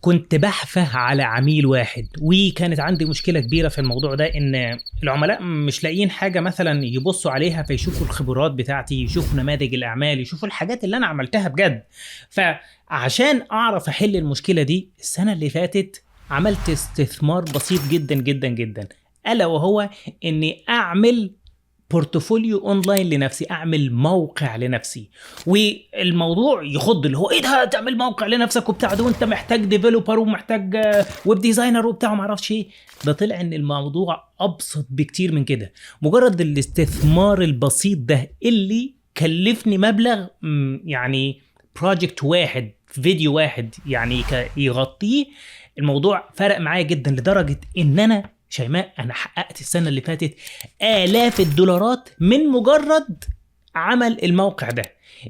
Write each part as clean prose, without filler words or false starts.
كنت باحث على عميل واحد، وكانت عندي مشكلة كبيرة في الموضوع ده، إن العملاء مش لاقيين حاجة مثلًا يبصوا عليها فيشوفوا الخبرات بتاعتي، يشوفوا نماذج الأعمال، يشوفوا الحاجات اللي أنا عملتها بجد. فعشان أعرف أحل المشكلة دي، السنة اللي فاتت عملت استثمار بسيط جدًا، جدًا، جدًا، ألا وهو إني أعمل بورتفوليو اونلاين لنفسي، اعمل موقع لنفسي. والموضوع يخض، اللي هو ايه ده تعمل موقع لنفسك وبتاع ده وانت محتاج ديفلوبر ومحتاج ويب ديزاينر وبتاع ما اعرفش ايه. ده طلع ان الموضوع ابسط بكتير من كده. مجرد الاستثمار البسيط ده اللي كلفني مبلغ يعني بروجكت واحد، فيديو واحد يعني يغطيه، الموضوع فرق معايا جدا لدرجة ان انا شيماء انا حققت السنه اللي فاتت آلاف الدولارات من مجرد عمل الموقع ده.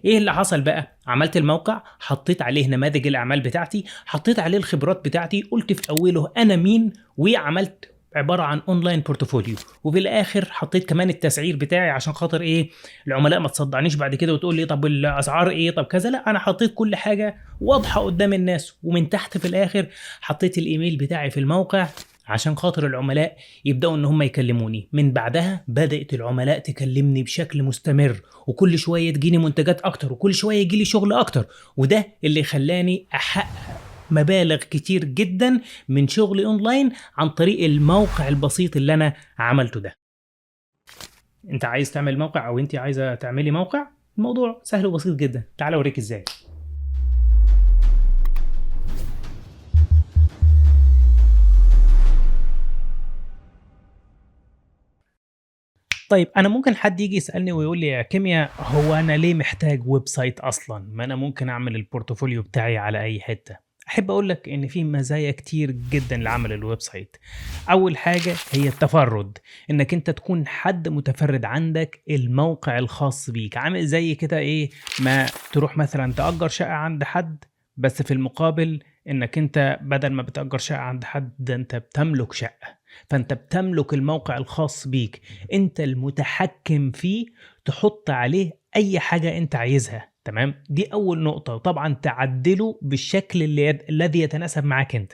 ايه اللي حصل بقى؟ عملت الموقع، حطيت عليه نماذج الاعمال بتاعتي، حطيت عليه الخبرات بتاعتي، قلت في اوله انا مين، وعملت عباره عن اونلاين بورتفوليو. وفي الاخر حطيت كمان التسعير بتاعي عشان خاطر ايه؟ العملاء ما تصدعنيش بعد كده وتقول لي طب الاسعار ايه، طب كذا. لا، انا حطيت كل حاجه واضحه قدام الناس، ومن تحت في الاخر حطيت الايميل بتاعي في الموقع عشان خاطر العملاء يبدأوا ان هم يكلموني. من بعدها بدأت العملاء تكلمني بشكل مستمر، وكل شوية تجيني منتجات اكتر، وكل شوية يجيلي شغل اكتر. وده اللي خلاني احقق مبالغ كتير جدا من شغل اونلاين عن طريق الموقع البسيط اللي انا عملته ده. انت عايز تعمل موقع او انت عايزة تعملي موقع؟ الموضوع سهل وبسيط جدا، تعال اوريك ازاي. طيب انا ممكن حد يجي يسالني ويقول لي يا كيمياء، هو انا ليه محتاج ويب سايت اصلا؟ ما انا ممكن اعمل البورتفوليو بتاعي على اي حته. احب اقول لك ان في مزايا كتير جدا لعمل الويب سايت. اول حاجه هي التفرد، انك انت تكون حد متفرد، عندك الموقع الخاص بيك، عامل زي كده ايه، ما تروح مثلا تأجر شقه عند حد، بس في المقابل انك انت بدل ما بتأجر شقه عند حد، ده انت بتملك شقه. فانت بتملك الموقع الخاص بيك، انت المتحكم فيه، تحط عليه اي حاجة انت عايزها. تمام، دي اول نقطة، وطبعا تعدله بالشكل الذي يتناسب معاك انت.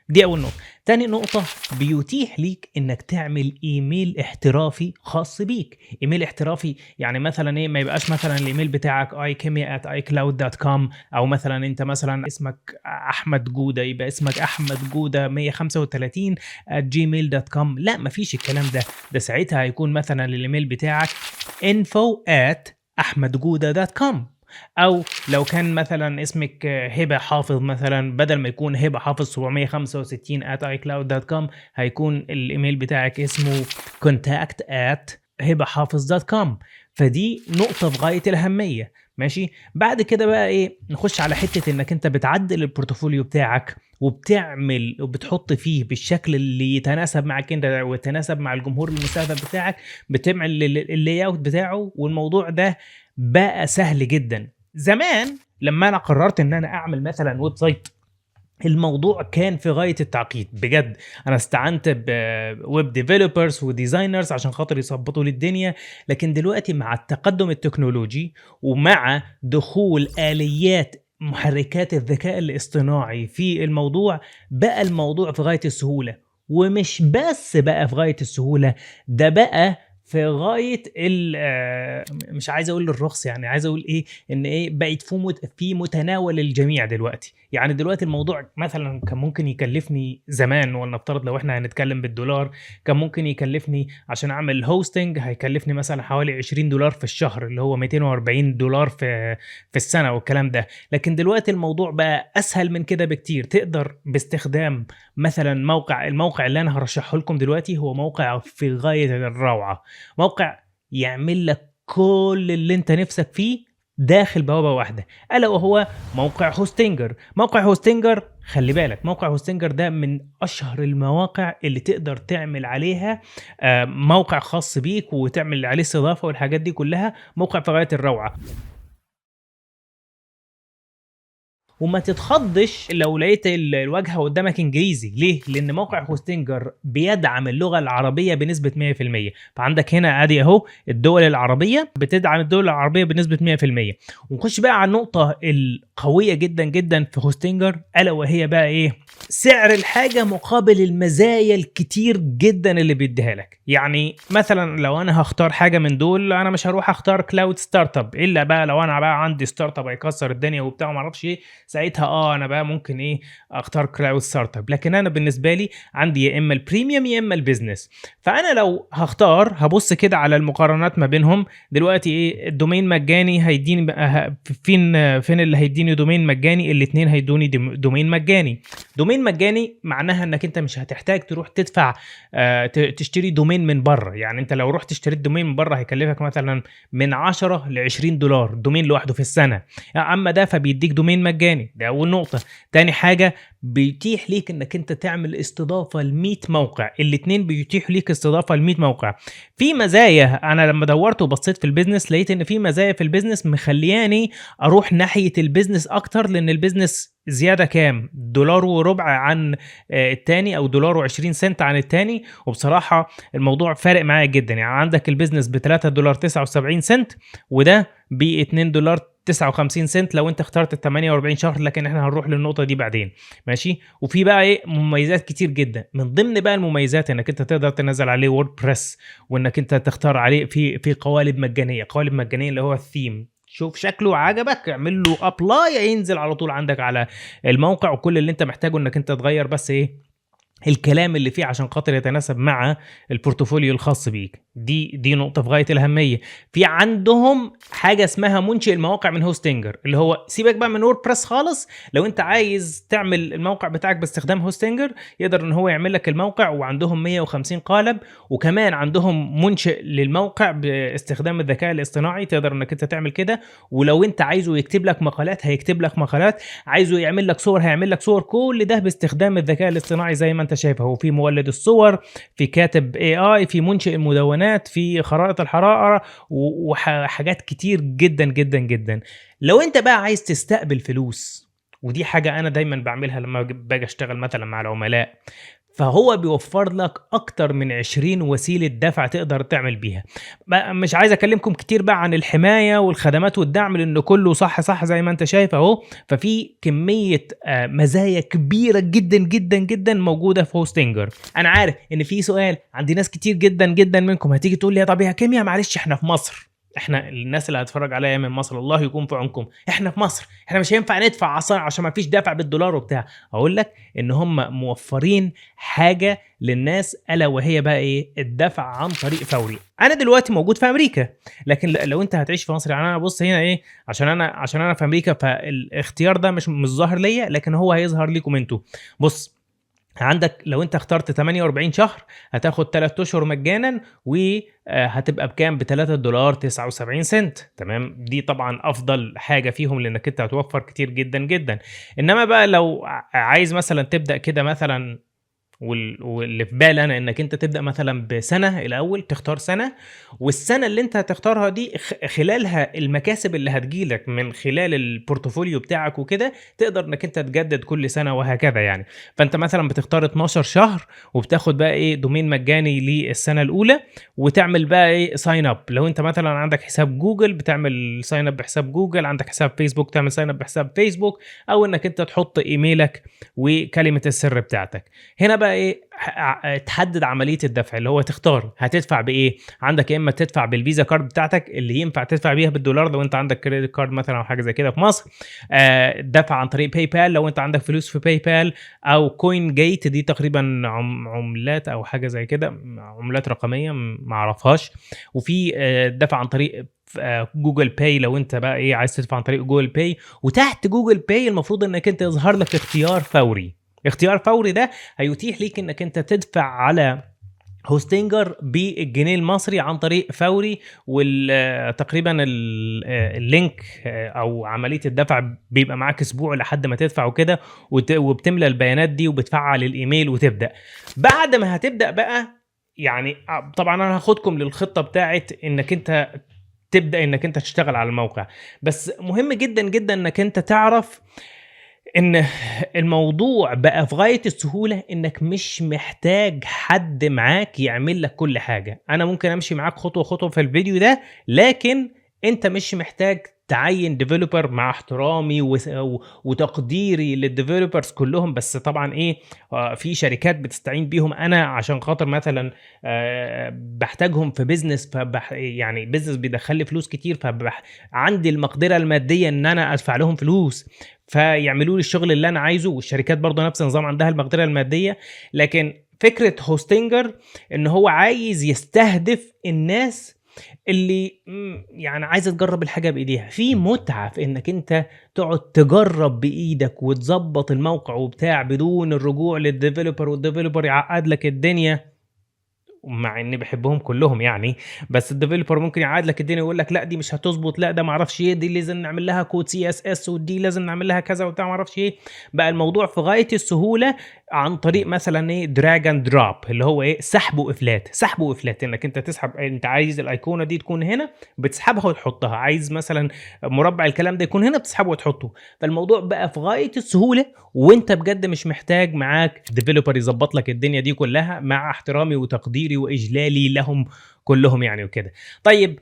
دي اول نقطة. تاني نقطة، بيتيح ليك انك تعمل ايميل احترافي خاص بيك. ايميل احترافي يعني مثلا ايه؟ ما يبقاش مثلا الايميل بتاعك ikemia@icloud.com، او مثلا انت مثلا اسمك احمد جودة يبقى اسمك احمد جودة 135 @gmail.com. لا، مفيش الكلام ده. ده ساعتها هيكون مثلا الايميل بتاعك info@ahmedgouda.com. او لو كان مثلا اسمك هبه حافظ، مثلا بدل ما يكون هبه حافظ 765 @icloud.com، هيكون الايميل بتاعك اسمه contact@hebahafiz.com. فدي نقطه في غايه الاهميه. ماشي، بعد كده بقى ايه؟ نخش على حته انك انت بتعدل البورتفوليو بتاعك، وبتعمل وبتحط فيه بالشكل اللي يتناسب معك انت ويتناسب مع الجمهور المستهدف بتاعك. بتعمل اللاي اوت بتاعه، والموضوع ده بقى سهل جدا. زمان لما انا قررت ان انا اعمل مثلا ويب سايت، الموضوع كان في غاية التعقيد بجد. انا استعنت بويب ديفلوبرز وديزاينرز عشان خاطر يظبطوا لي الدنيا. لكن دلوقتي مع التقدم التكنولوجي، ومع دخول آليات محركات الذكاء الاصطناعي في الموضوع، بقى الموضوع في غاية السهولة. ومش بس بقى في غاية السهولة، ده بقى في غايه مش عايز اقول الرخص، يعني عايز اقول ايه، ان ايه، بقت في متناول الجميع دلوقتي. يعني دلوقتي الموضوع مثلا كان ممكن يكلفني زمان، ولنفترض لو احنا هنتكلم بالدولار، كان ممكن يكلفني عشان اعمل هوستنج، هيكلفني مثلا حوالي $20 في الشهر، اللي هو $240 في السنه والكلام ده. لكن دلوقتي الموضوع بقى اسهل من كده بكتير. تقدر باستخدام مثلا الموقع اللي انا هرشحه لكم دلوقتي، هو موقع في غايه الروعه. موقع يعمل لك كل اللي انت نفسك فيه داخل بوابة واحدة، ألا وهو موقع هوستنجر. موقع هوستنجر، خلي بالك، موقع هوستنجر ده من أشهر المواقع اللي تقدر تعمل عليها موقع خاص بيك وتعمل عليه استضافة والحاجات دي كلها. موقع في غاية الروعة. وما تتخضش لو لقيت الواجهه قدامك انجليزي. ليه؟ لان موقع هوستنجر بيدعم اللغه العربيه بنسبه 100%. فعندك هنا ادي اهو الدول العربيه بتدعم الدول العربيه بنسبه 100%. ونخش بقى على النقطه القويه جدا جدا في هوستنجر، الا وهي بقى ايه؟ سعر الحاجه مقابل المزايا الكتير جدا اللي بيديها لك. يعني مثلا لو انا هختار حاجه من دول، انا مش هروح اختار كلاود ستارت اب الا بقى لو انا بقى عندي ستارت اب هيكسر الدنيا وبتاع ما اعرفش ايه، ساعتها انا بقى ممكن ايه اختار كلاود ستارت اب. لكن انا بالنسبه لي عندي يا اما البريميوم يا اما البيزنس. فانا لو هختار هبص كده على المقارنات ما بينهم. دلوقتي ايه الدومين مجاني هيديني بقى فين اللي هيديني دومين مجاني؟ الاثنين هيدوني دومين مجاني. دومين مجاني معناها انك انت مش هتحتاج تروح تدفع تشتري دومين من بره. يعني انت لو رحت اشتريت دومين من بره هيكلفك مثلا من 10 ل $20 دومين لوحده في السنه. اما ده فبيديك دومين مجاني. ده اول نقطه. تاني حاجه بيتيح ليك انك انت تعمل استضافه ل 100 موقع. الاثنين بيتيحوا ليك استضافه ل 100 موقع. في مزايا انا لما دورت وبصيت في البيزنس لقيت ان في مزايا في البيزنس مخلياني اروح ناحيه البيزنس اكتر، لان البيزنس زياده كام؟ $1.25 عن التاني، او $1.20 عن التاني. وبصراحه الموضوع فارق معايا جدا. يعني عندك البيزنس ب $3.79 وده ب $2.59 لو انت اخترت ال 48 شهر. لكن احنا هنروح للنقطه دي بعدين، ماشي. وفي بقى ايه مميزات كتير جدا. من ضمن بقى المميزات انك انت تقدر تنزل عليه ووردبريس، وانك انت تختار عليه في قوالب مجانيه. قوالب مجانيه اللي هو الثيم، شوف شكله عجبك اعمل له ابلاي ينزل على طول عندك على الموقع. وكل اللي انت محتاجه انك انت تغير بس ايه الكلام اللي فيه عشان خاطر يتناسب مع البورتفوليو الخاص بيك. دي نقطة في غاية الأهمية. في عندهم حاجة اسمها منشئ المواقع من هوستنجر، اللي هو سيبك بقى من ووردبريس خالص. لو انت عايز تعمل الموقع بتاعك باستخدام هوستنجر يقدر ان هو يعمل لك الموقع، وعندهم 150 قالب. وكمان عندهم منشئ للموقع باستخدام الذكاء الاصطناعي، تقدر انك انت تعمل كده. ولو انت عايزه يكتب لك مقالات هيكتب لك مقالات، عايزه يعمل لك صور هيعمل لك صور. كل ده باستخدام الذكاء الاصطناعي زي ما انت شايف. هو في مولد الصور، في كاتب AI، في منشئ المدونات، في خرائط الحرارة، وحاجات كتير جدا جدا جدا. لو انت بقى عايز تستقبل فلوس، ودي حاجة انا دايما بعملها لما باجي اشتغل مثلا مع العملاء، فهو بيوفر لك اكتر من 20 وسيلة دفع تقدر تعمل بيها. مش عايز اكلمكم كتير بقى عن الحماية والخدمات والدعم لان كله صح زي ما انت شايف اهو. ففي كمية مزايا كبيرة جدا جدا جدا موجودة في هوستنجر. انا عارف ان في سؤال عند ناس كتير جدا جدا منكم هتيجي تقول لي طب يا كيميا معلش احنا في مصر، احنا الناس اللي هتفرج عليا من مصر الله يكون في عونكم، احنا في مصر احنا مش هينفع ندفع عشان ما فيش دفع بالدولار وبتاع. اقول لك ان هم موفرين حاجه للناس، الا وهي بقى ايه؟ الدفع عن طريق فوري. انا دلوقتي موجود في امريكا، لكن لو انت هتعيش في مصر، يعني انا بص هنا ايه، عشان انا في امريكا فالاختيار ده مش ظاهر ليا، لكن هو هيظهر لكم انتوا. بص عندك لو انت اخترت 48 شهر هتاخد 3 اشهر مجانا، وهتبقى بكام؟ ب $3.79. تمام. دي طبعا افضل حاجه فيهم لانك انت هتوفر كتير جدا جدا. انما بقى لو عايز مثلا تبدا كده مثلا، واللي في بالي انا انك انت تبدا مثلا بسنه الاول، تختار سنه، والسنه اللي انت هتختارها دي خلالها المكاسب اللي هتجيلك من خلال البورتفوليو بتاعك وكده تقدر انك انت تجدد كل سنه وهكذا يعني. فانت مثلا بتختار 12 شهر وبتاخد بقى ايه دومين مجاني للسنه الاولى، وتعمل بقى ايه ساين اب. لو انت مثلا عندك حساب جوجل بتعمل ساين اب بحساب جوجل، عندك حساب فيسبوك تعمل ساين اب بحساب فيسبوك، او انك انت تحط ايميلك وكلمه السر بتاعتك. هنا بقى ايه تحدد عمليه الدفع، اللي هو تختار هتدفع بايه. عندك يا اما تدفع بالفيزا كارد بتاعتك اللي ينفع تدفع بيها بالدولار لو انت عندك كريدت كارد مثلا او حاجه زي كده في مصر، دفع عن طريق باي بال لو انت عندك فلوس في باي بال، او كوين جيت دي تقريبا عملات او حاجه زي كده، عملات رقميه ما اعرفهاش. وفي دفع عن طريق جوجل باي لو انت بقى ايه عايز تدفع عن طريق جوجل باي. وتحت جوجل باي المفروض انك انت يظهر لك اختيار فوري. اختيار فوري ده هيتيح ليك انك انت تدفع على هوستنجر بالجنيه المصري عن طريق فوري. وتقريبا اللينك او عمليه الدفع بيبقى معاك اسبوع لحد ما تدفع وكده، وبتملى البيانات دي وبتفعل الايميل وتبدا. بعد ما هتبدا بقى يعني طبعا انا هاخدكم للخطه بتاعت انك انت تبدا انك انت تشتغل على الموقع. بس مهم جدا جدا انك انت تعرف إن الموضوع بقى في غاية السهولة إنك مش محتاج حد معاك يعمل لك كل حاجة، أنا ممكن أمشي معاك خطوة خطوة في الفيديو ده، لكن أنت مش محتاج تعيّن developer مع احترامي وتقديري للdevelopers كلّهم، بس طبعًا إيه، في شركات بتستعين بيهم أنا عشان خاطر مثلًا باحتاجهم في business يعني business بيدخّل لي فلوس كتير عندي المقدرة المادية إن أنا أدفع لهم فلوس، فيعملوا لي الشغل اللي أنا عايزه، والشركات برضه نفس النظام عندها المقدرة المادية، لكن فكرة هوستنجر إن هو عايز يستهدف الناس اللي يعني عايزة تجرّب الحاجة بإيديها، في متعة في إنك أنت تقعد تجرّب بإيدك وتضبّط الموقع وبتاع بدون الرجوع للdeveloper والdeveloper يعقّد لك الدنيا. مع إني باحبهم كلّهم يعني، بس الdeveloper ممكن يقعّد لك الدنيا ويقول لك لأ دي مش هتضبط، لأ ده ما أعرفش إيه، دي لازم نعمل لها كود CSS ودي لازم نعمل لها كذا وبتاع ما أعرفش إيه، بقى الموضوع في غاية السهولة عن طريق مثلًا إيه drag and drop اللي هو إيه سحب وإفلات، سحب وإفلات إنك أنت تسحب أنت عايز الأيقونة دي تكون هنا بتسحبها وتحطها، عايز مثلًا مربع الكلام ده يكون هنا بتسحبه وتحطه، فالموضوع بقى في غاية السهولة وأنت بجد مش محتاج معاك developer يضبّط لك الدنيا دي كلّها، مع احترامي وتقديري وإجلالي لهم كلّهم يعني وكده. طيب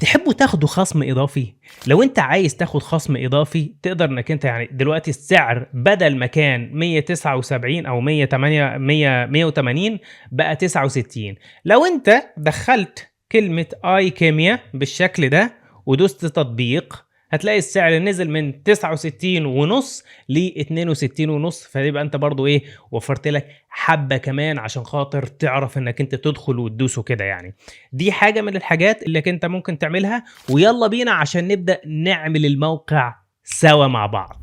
تحبّوا تاخدوا خصم إضافي؟ لو أنت عايز تاخد خصم إضافي تقدر إنّك أنت يعني دلوقتي السعر بدل ما كان 179 أو 180 بقى 69. لو أنت دخّلت كلمة iChemia بالشكل ده ودُست تطبيق، هتلاقي السعر نزل من 69.5 ل62.5، فيبقى أنت برضه إيه، وفّرت لك حبّة كمان عشان خاطر تعرف إنّك أنت تدخل وتدوس وكده يعني. دي حاجة من الحاجات اللي أنت ممكن تعملها، ويالّا بينا عشان نبدأ نعمل الموقع سوا مع بعض.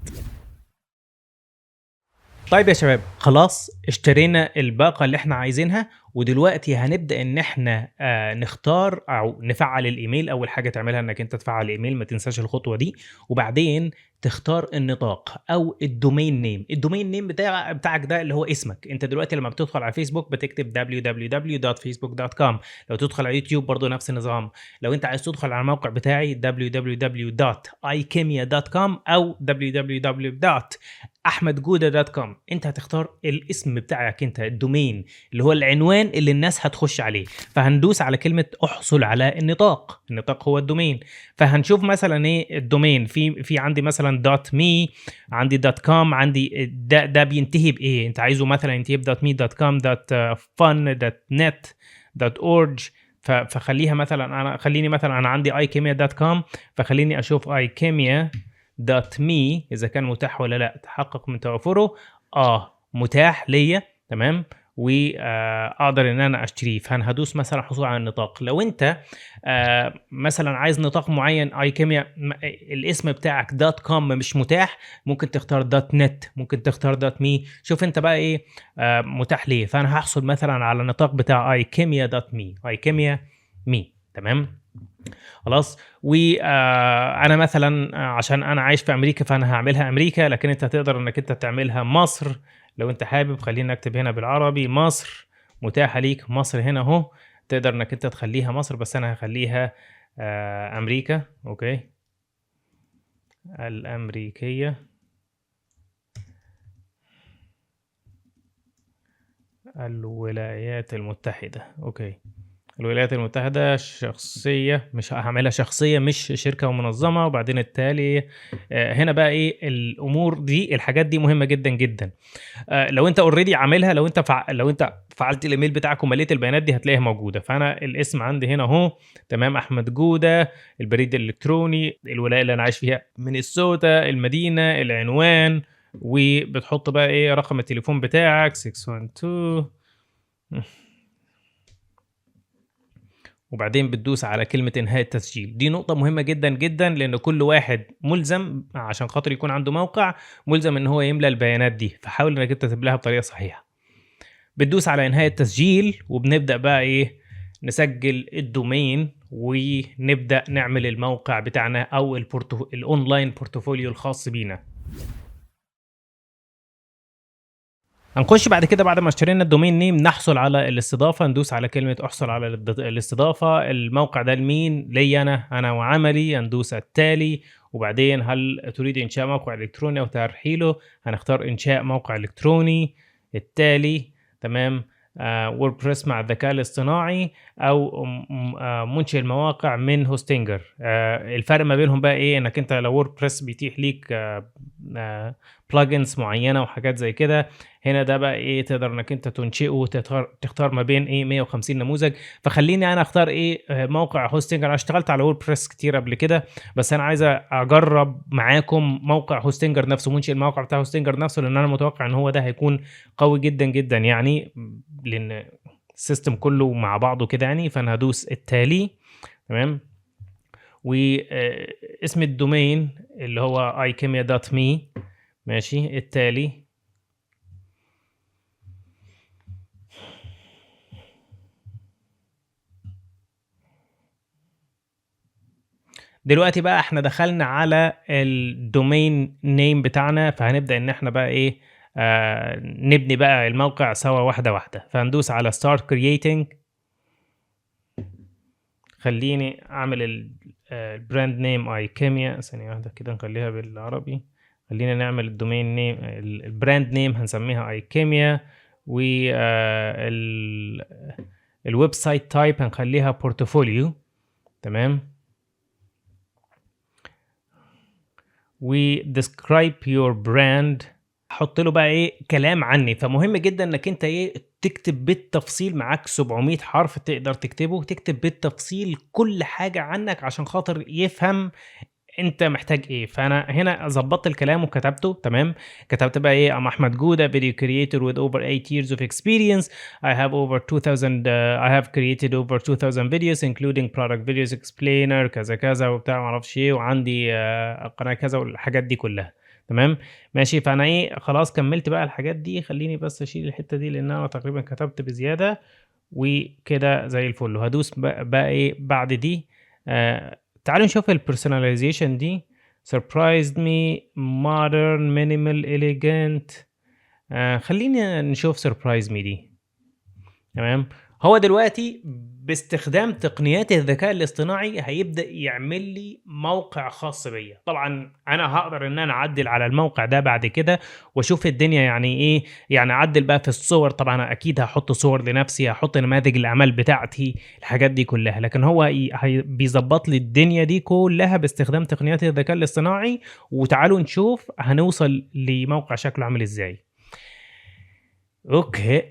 طيب يا شباب، خلاص اشترينا الباقة اللي إحنا عايزينها، ودلوقتي هنبدأ إن إحنا نختار أو نفعّل الإيميل. أول حاجة تعملها إنّك أنت تفعّل الإيميل، ما تنساش الخطوة دي، وبعدين تختار النطاق أو الdomain name. الdomain name بتاعك ده اللي هو اسمك. أنت دلوقتي لمّا بتدخل على فيسبوك بتكتب www.facebook.com، لو تدخل على يوتيوب برضه نفس النظام، لو أنت عايز تدخل على الموقع بتاعي www.ichemia.com أو www.ahmedgouda.com، أنت هتختار الاسم بتاعك أنت، الdomain اللي هو العنوان اللي الناس هتخش عليه، فهندوس على كلمة احصل على النطاق. النطاق هو الdomain، فهنشوف مثلًا إيه الdomain في عندي مثلًا .me، عندي .com، عندي ده بينتهي بإيه، أنت عايزه مثلًا ينتهي .me .com .fun .net .org، فخلّيها مثلًا خلّيني مثلًا أنا عندي ichemia.com، فخلّيني أشوف ichemia.me إذا كان متاح والّا لأ، تحقق من توافره. متاح ليّا، تمام، أقدر إن أنا أشتريه، فأنا هادوس مثلًا حصول على النطاق. لو أنت مثلًا عايز نطاق معيّن iChemia الاسم بتاعك .com مش متاح، ممكن تختار .net، ممكن تختار .me، شوف أنت بقى إيه متاح ليه، فأنا هاحصل مثلًا على النطاق بتاع iChemia.me، iChemia me، تمام؟ خلاص. أنا مثلًا عشان أنا عايش في أمريكا فأنا هاعملها أمريكا، لكن أنت تقدر إنك أنت تعملها مصر لو أنت حابب. خلّيني أكتب هنا بالعربي مصر، متاحة ليك مصر هنا أهو، تقدر إنك أنت تخلّيها مصر، بس أنا هاخلّيها أمريكا، أوكي، الأمريكية، الولايات المتحدة، أوكي. الولايات المتحدة شخصية، مش هاعملها شخصية مش شركة ومنظمة، وبعدين التالي هنا بقى إيه الأمور دي، الحاجات دي مهمة جدًا، جدًا. لو أنت already عاملها، لو أنت فعّلت الإيميل بتاعك ومليت البيانات دي هتلاقيها موجودة، فأنا الاسم عندي هنا أهو، تمام، أحمد جودة، البريد الإلكتروني، الولاية اللي أنا عايش فيها مينيسوتا، المدينة، العنوان، وبتحط بقى إيه رقم التليفون بتاعك 612 وبعدين بتدوس على كلمة إنهاء التسجيل. دي نقطة مهمة جدًا، جدًا، لإن كل واحد مُلزم عشان خاطر يكون عنده موقع، مُلزم إن هو يملى البيانات دي، فحاول إنك أنت تملاها بطريقة صحيحة. بتدوس على إنهاء التسجيل، وبنبدأ بقى إيه، نسجل الdomain ونبدأ نعمل الموقع بتاعنا أو الأونلاين portfolio الخاص بينا. هنخش بعد كده بعد ما اشترينا الdomain name نحصل على الاستضافة، ندوس على كلمة احصل على الاستضافة. الموقع ده لمين؟ ليّا أنا وعملي، هندوس التالي، وبعدين هل تريد إنشاء موقع إلكتروني أو ترحيله؟ هنختار إنشاء موقع إلكتروني. التالي تمام. ووردبريس مع الذكاء الاصطناعي أو منشئ المواقع من هوستنجر. الفرق ما بينهم بقى إيه؟ إنك أنت لو ووردبريس بيتيح ليك بلجنز معينة وحاجات زي كده، هنا ده بقى إيه، تقدر إنك أنت تنشئه وتختار ما بين إيه 150 نموذج. فخليني أنا أختار إيه موقع هوستنجر. أنا اشتغلت على ووردبريس كتير قبل كده، بس أنا عايز أجرب معاكم موقع هوستنجر نفسه، منشئ الموقع بتاع هوستنجر نفسه، لأن أنا متوقع إن هو ده هيكون قوي جدا جدا يعني، لأن السيستم كله مع بعضه كده يعني. فأنا هدوس التالي تمام. واسم الدومين اللي هو ichemia.me. ماشي. التالي دلوقتي بقى احنا دخلنا على الدومين نيم بتاعنا، فهنبدأ ان احنا بقى ايه نبني بقى الموقع سوا واحدة واحدة. فهندوس على start creating. خليني اعمل البراند نيم ايكيميا. ثانية واحدة كده نخليها بالعربي. خلينا نعمل الدومين نيم، البراند نيم هنسميها ايكيميا. و الويب سايت تايب هنخليها بورتفوليو. تمام. و describe your brand، حط له بقى ايه كلام عني. فمهم جدا انك انت ايه تكتب بالتفصيل، معاك 700 حرف تقدر تكتبه، تكتب بالتفصيل كل حاجة عنك عشان خاطر يفهم انت محتاج ايه. فانا هنا ظبطت الكلام وكتبته تمام. كتبت بقى ايه: ام احمد جوده video creator with over 8 years of experience. I have over 2000 I have created over 2000 videos including product videos explainer كذا كذا وبتاع ما اعرفش ايه، وعندي قناه كذا والحاجات دي كلها. تمام ماشي. فانا ايه خلاص كملت بقى الحاجات دي. خليني بس اشيل الحته دي لان انا تقريبا كتبت بزياده، وكده زي الفل. وهدوس بقى ايه بعد دي. تعالوا نشوف البرسوناليزيشن دي. surprised me modern minimal elegant. خلينا نشوف surprise me دي. تمام. هو دلوقتي باستخدام تقنيات الذكاء الاصطناعي هيبدأ يعمل لي موقع خاص بيا. طبعا انا هقدر ان انا اعدل على الموقع ده بعد كده واشوف الدنيا يعني ايه. يعني اعدل بقى في الصور، طبعا اكيد هحط صور لنفسي، هحط نماذج الاعمال بتاعتي، الحاجات دي كلها. لكن هو بيظبط لي الدنيا دي كلها باستخدام تقنيات الذكاء الاصطناعي. وتعالوا نشوف هنوصل لموقع شكله عامل ازاي. اوكي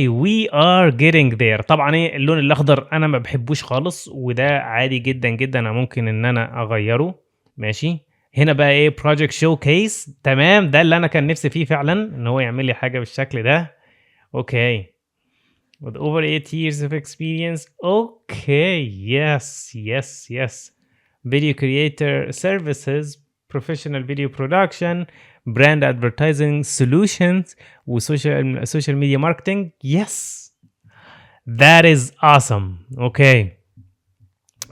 we are getting there. طبعا ايه اللون الاخضر انا ما بحبوش خالص، وده عادي جدا جدا، انا ممكن ان انا اغيره. ماشي. هنا بقى ايه project showcase. تمام. ده اللي انا كان نفسي فيه فعلا، ان هو يعمل لي حاجه بالشكل ده. اوكي with over 8 years of experience. اوكي yes video creator services, professional video production, brand advertising solutions, وسوشيال ميديا ماركتنج. yes that is awesome. اوكي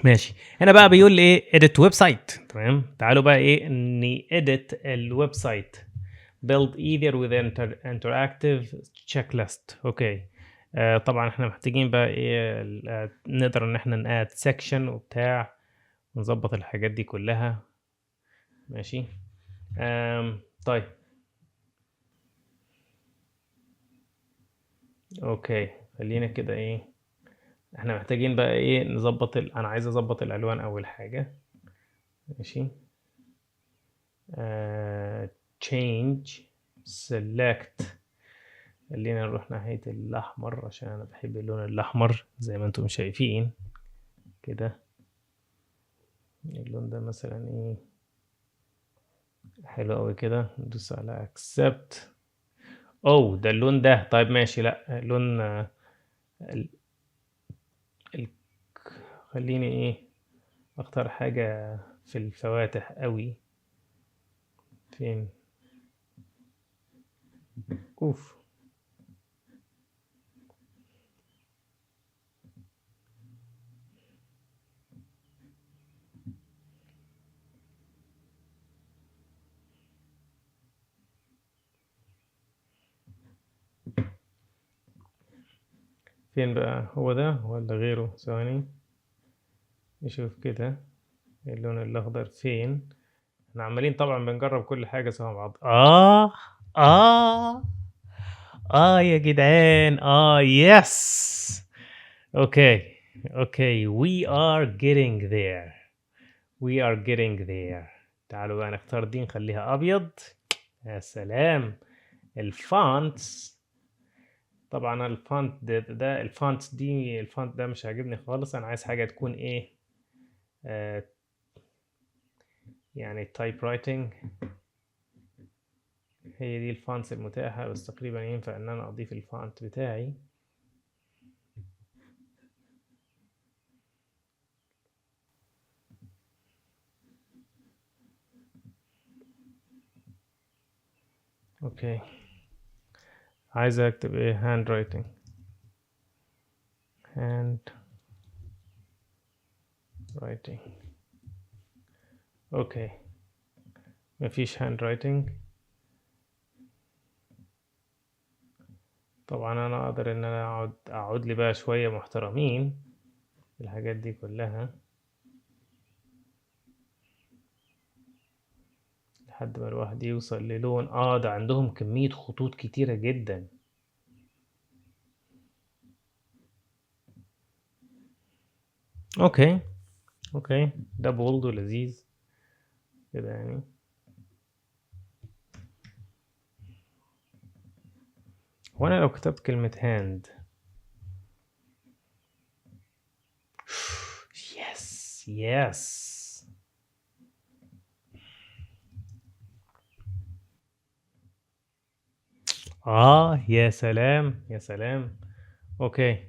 ماشي. هنا بقى بيقول لي ايه edit ويب سايت. تمام. تعالوا بقى ايه edit الويب سايت. build either with interactive checklist. اوكي. طبعا احنا محتاجين بقى ايه نقدر ان احنا ناد سيكشن وبتاع ونظبط الحاجات دي كلها. ماشي. طيب اوكي خلينا كده ايه. احنا محتاجين بقى ايه نظبط انا عايز اظبط الالوان اول حاجة. ماشي. change select. خلينا نروح ناحية الاحمر عشان انا بحب اللون الاحمر زي ما انتم شايفين كده. اللون ده مثلا ايه حلو قوي كده. ندوس على accept. ده اللون ده. طيب ماشي. لا لون ال... ال... خليني ايه اختار حاجة في الفواتح قوي. فين؟ اوف. فين بقى؟ هو ده ولا غيره؟ ثواني نشوف كده. اللون الأخضر فين؟ احنا عمالين طبعا بنجرب كل حاجة سوا مع بعض. آه يا جدعان يس. اوكي we are getting there. تعالوا بقى نختار دي نخليها أبيض. يا سلام. الفونتس طبعا الفونت ده الفونت ده مش عاجبني خالص. انا عايز حاجة تكون ايه يعني تايب رايتنج. هي دي الفونتس المتاحة، بس تقريبا ينفع ان انا اضيف الفونت بتاعي. اوكي عايز اكتب ايه؟ هاند رايتنج. اوكي مفيش هاند رايتنج. طبعا انا اقدر ان انا اقعد لي بقى شوية محترمين الحاجات دي كلها لحد ما الواحد يوصل للون. ده عندهم كمية خطوط كتيرة جدا. اوكي ده بولد ولذيذ كده يعني. وانا لو كتبت كلمة هاند يس يا سلام. اوكي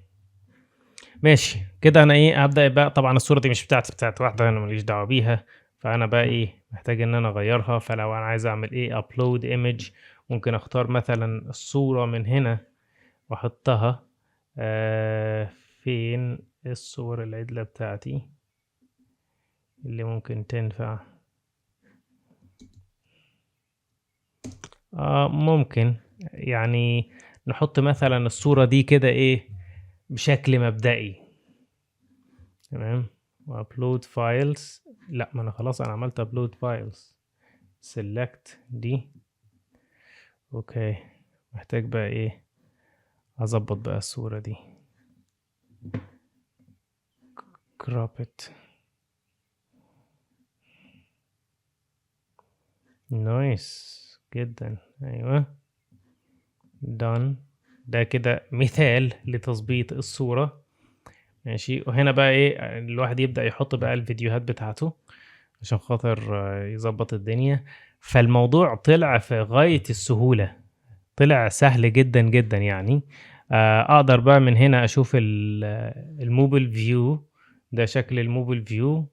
ماشي كده. انا هبدأ بقى. طبعا الصورة دي مش بتاعت واحدة، انا ماليش دعوة بيها، فانا بقى محتاج ان انا اغيرها. فلو انا عايز اعمل ابلود ايمج، ممكن اختار مثلا الصورة من هنا واحطها فين الصور العدلة بتاعتي اللي ممكن تنفع. ممكن يعني نحط مثلا الصورة دي كده بشكل مبدئي. تمام. وابلود فايلز. لا، ما انا خلاص انا عملت ابلود فايلز. سيلكت دي. اوكي محتاج بقى اظبط بقى الصورة دي. crop it. نايس جدا. ايوه done. ده كده مثال لتظبيط الصورة. ماشي. وهنا بقى الواحد يبدأ يحط بقى الفيديوهات بتاعته عشان خاطر يظبط الدنيا. فالموضوع طلع في غاية السهولة، طلع سهل جدا جدا يعني. اقدر بقى من هنا اشوف الموبل فيو. ده شكل الموبل فيو.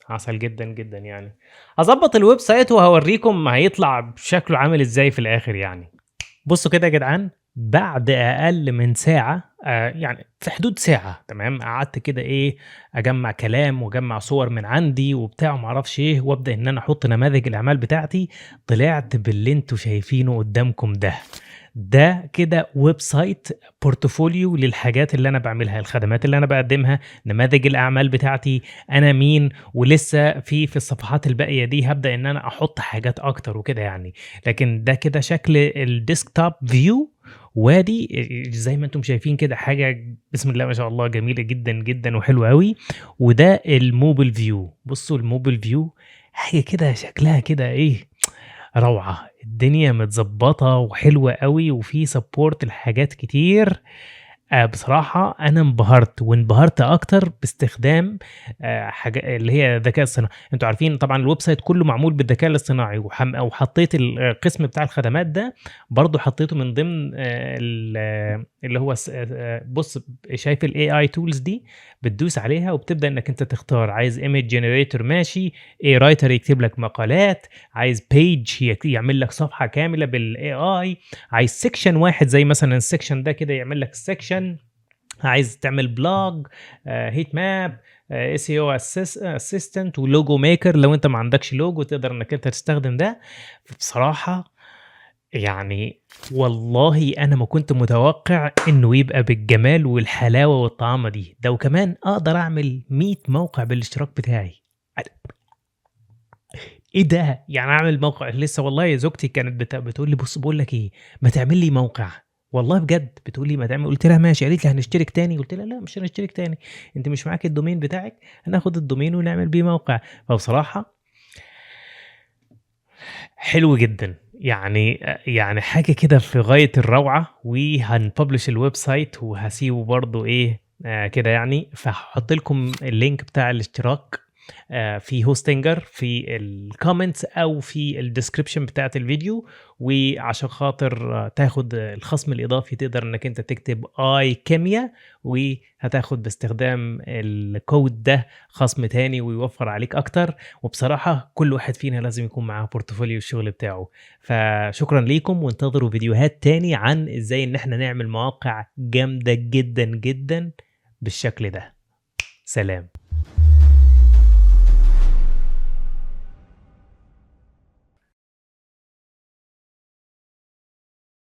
عسل جدا جدا يعني. هظبط الويب سايت وهوريكم هيطلع بشكله عامل ازاي في الاخر يعني. بصوا كده يا جدعان، بعد اقل من ساعه يعني في حدود ساعه تمام، قعدت كده اجمع كلام واجمع صور من عندي وبتاع وما اعرفش وابدا ان انا احط نماذج الاعمال بتاعتي. طلعت باللي انتوا شايفينه قدامكم ده كده ويب سايت بورتفوليو للحاجات اللي انا بعملها، الخدمات اللي انا بقدمها، نماذج الاعمال بتاعتي، انا مين. ولسه في الصفحات الباقيه دي هبدا ان انا احط حاجات اكتر وكده يعني. لكن ده كده شكل الديسكتوب فيو. وادي زي ما انتم شايفين كده حاجه بسم الله ما شاء الله جميله جدا جدا وحلوه قوي. وده الموبل فيو. بصوا الموبل فيو حاجه كده شكلها كده روعه. الدنيا متظبطه وحلوه قوي وفي سبورت لحاجات كتير. بصراحة أنا انبهرت أكتر باستخدام حاجة اللي هي الذكاء الصناعي. أنتوا عارفين طبعا الويب سايت كله معمول بالذكاء الاصطناعي، وحطيت القسم بتاع الخدمات ده برضو حطيته من ضمن اللي هو بص شايف الاي اي تولز دي، بتدوس عليها وبتبدأ انك انت تختار عايز ايمج جنريتور ماشي، رايتر يكتب لك مقالات، عايز بيج يعمل لك صفحة كاملة بالاي اي، عايز سيكشن واحد زي مثلا السيكشن ده كده يعمل لك السيكشن، عايز تعمل بلوج، هيت ماب، اس اي او اسيستنت، ولوجو ميكر. لو انت ما عندكش لوجو تقدر انك انت تستخدم ده. بصراحة يعني والله انا ما كنت متوقع انه يبقى بالجمال والحلاوة والطعامة دي. ده وكمان اقدر اعمل 100 موقع بالاشتراك بتاعي. إيه ده! يعني أعمل موقع لسه والله زوجتي كانت بتقول لي: "بُص باقول لك إيه، ما تعمل لي موقع." والله بجد بتقول لي: "ما تعمل." قُلت لها: "ماشي." قالت لي: "هنشترك تاني." قُلت لها: "لأ مش هنشترك تاني، أنتِ مش معاكِ الdomain بتاعِك، هناخد الdomain ونعمل بيه موقع." فبصراحة حلو جدًا، يعني حاجة كده في غاية الروعة، وهنpublish الwebsite وهاسيبه برضه إيه، كده يعني، فهاحط لكم الlink بتاع الاشتراك في Hostinger في الcomments أو في الdescription بتاعة الفيديو، وعشان خاطر تاخد الخصم الإضافي تقدر إنك أنت تكتب iChemia وهتاخد باستخدام الcode ده خصم تاني ويوفّر عليك أكتر. وبصراحة كل واحد فينا لازم يكون معاه بورتفوليو الشغل بتاعه. فشكرًا ليكم وانتظروا فيديوهات تاني عن إزاي إن إحنا نعمل مواقع جامدة جدًا، جدًا بالشكل ده. سلام.